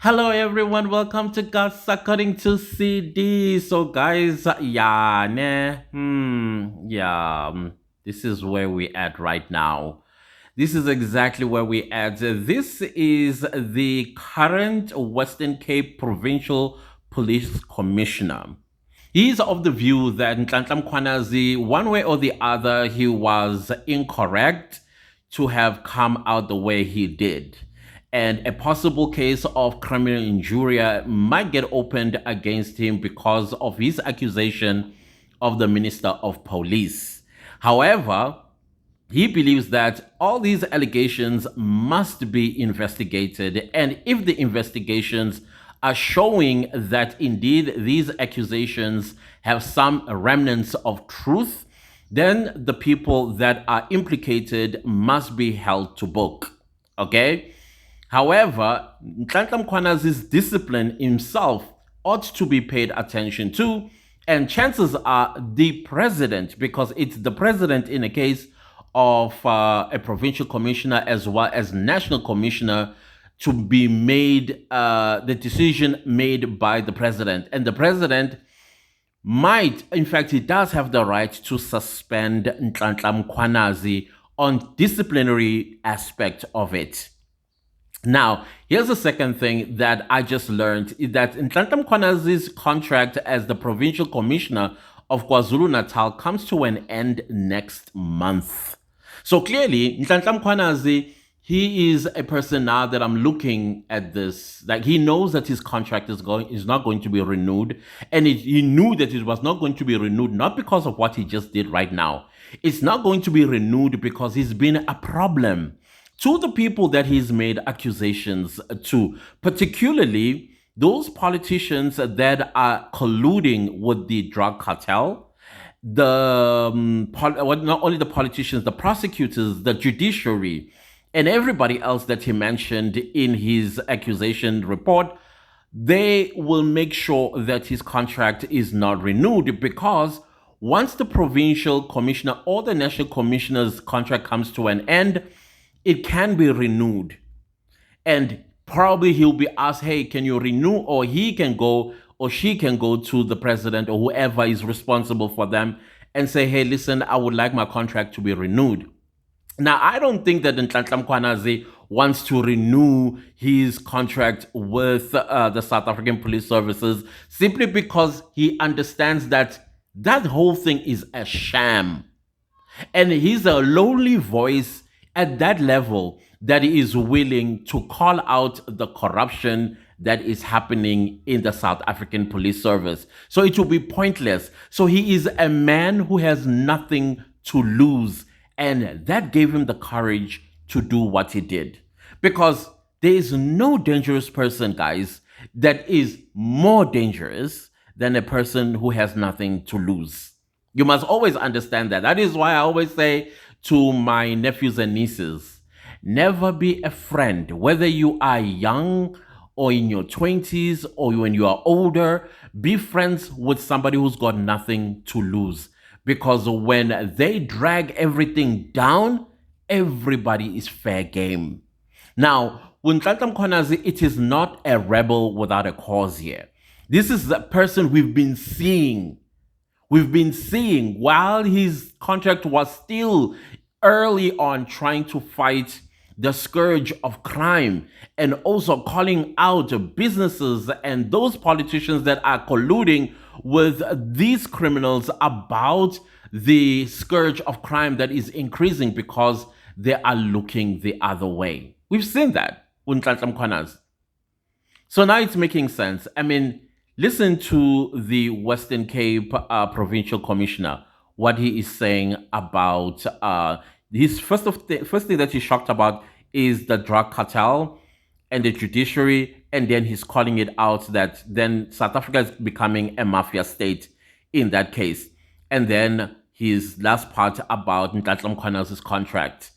Hello everyone, welcome to God's According to CD. So guys, this is where we at right now. This is exactly where we at. This is the current Western Cape Provincial Police Commissioner. He's of the view that Nhlanhla Mkhwanazi, one way or the other, he was incorrect to have come out the way he did. And a possible case of criminal injuria might get opened against him because of his accusation of the Minister of Police. However, he believes that all these allegations must be investigated, and if the investigations are showing that indeed these accusations have some remnants of truth, then the people that are implicated must be held to book. Okay? However, Nhlanhla Mkhwanazi's discipline himself ought to be paid attention to, and chances are the president, because it's the president in a case of a provincial commissioner as well as national commissioner, to be made, the decision made by the president. And the president might, in fact, he does have the right to suspend Nhlanhla Mkhwanazi on disciplinary aspect of it. Now, here's the second thing that I just learned, is that Nhlanhla Mkhwanazi's contract as the provincial commissioner of KwaZulu-Natal comes to an end next month. So clearly, Nhlanhla Mkhwanazi, he is a person now that I'm looking at this, like he knows that his contract is not going to be renewed, and he knew that it was not going to be renewed, not because of what he just did right now. It's not going to be renewed because he's been a problem to the people that he's made accusations to, particularly those politicians that are colluding with the drug cartel, not only the politicians, the prosecutors, the judiciary, and everybody else that he mentioned in his accusation report. They will make sure that his contract is not renewed, because once the provincial commissioner or the national commissioner's contract comes to an end, it can be renewed. And probably he'll be asked, hey, can you renew? Or he can go, or she can go to the president or whoever is responsible for them and say, hey, listen, I would like my contract to be renewed. Now, I don't think that Nhlanhla Mkhwanazi wants to renew his contract with the South African Police Services, simply because he understands that that whole thing is a sham. And he's a lonely voice at that level that he is willing to call out the corruption that is happening in the South African Police Service. So it will be pointless. So he is a man who has nothing to lose. And that gave him the courage to do what he did. Because there is no dangerous person, guys, that is more dangerous than a person who has nothing to lose. You must always understand that. That is why I always say to my nephews and nieces, never be a friend, whether you are young or in your 20s or when you are older. Be friends with somebody who's got nothing to lose. Because when they drag everything down, everybody is fair game. Now, with Nhlanhla Mkhwanazi, it is not a rebel without a cause here. This is the person we've been seeing. We've been seeing while his contract was still early on trying to fight the scourge of crime, and also calling out businesses and those politicians that are colluding with these criminals about the scourge of crime that is increasing because they are looking the other way. We've seen that with Nhlanhla Mkhwanazi. So now it's making sense. I mean, listen to the Western Cape Provincial Commissioner, what he is saying about his first thing that he's shocked about is the drug cartel and the judiciary, and then he's calling it out that then South Africa is becoming a mafia state in that case. And then his last part about Nhlanhla Mkhwanazi's contract.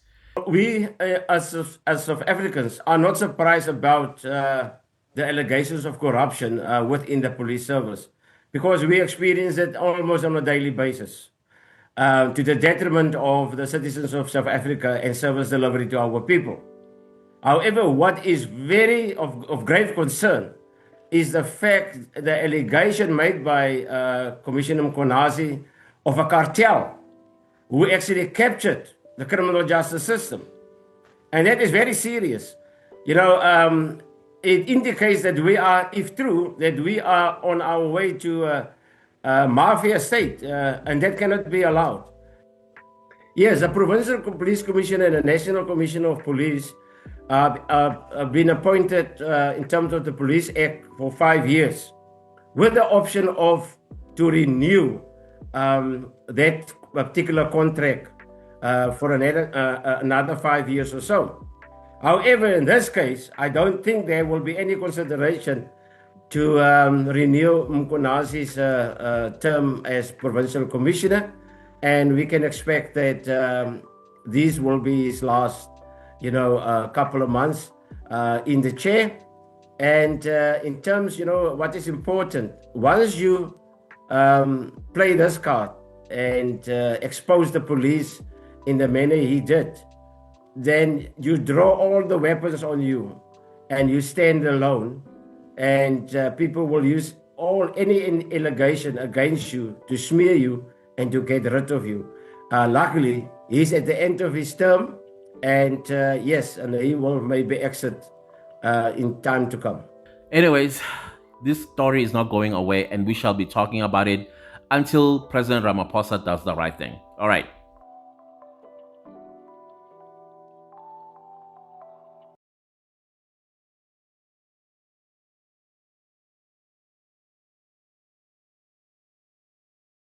We, as South Africans, are not surprised about the allegations of corruption within the police service, because we experience it almost on a daily basis, to the detriment of the citizens of South Africa and service delivery to our people. However, what is very of grave concern is the fact, the allegation made by Commissioner Mkhwanazi of a cartel who actually captured the criminal justice system. And that is very serious. You know, it indicates that we are, if true, that we are on our way to a mafia state, and that cannot be allowed. Yes, the Provincial Police Commissioner and the National Commissioner of Police have been appointed in terms of the Police Act for 5 years, with the option of to renew that particular contract for another 5 years or so. However, in this case, I don't think there will be any consideration to renew Mkhwanazi's term as Provincial Commissioner, and we can expect that these will be his last, couple of months in the chair. And in terms, what is important, once you play this card and expose the police in the manner he did, then you draw all the weapons on you and you stand alone, and people will use any allegation against you to smear you and to get rid of you. Luckily, he's at the end of his term, and yes, and he will maybe exit in time to come. Anyways, this story is not going away, and we shall be talking about it until President Ramaphosa does the right thing. All right.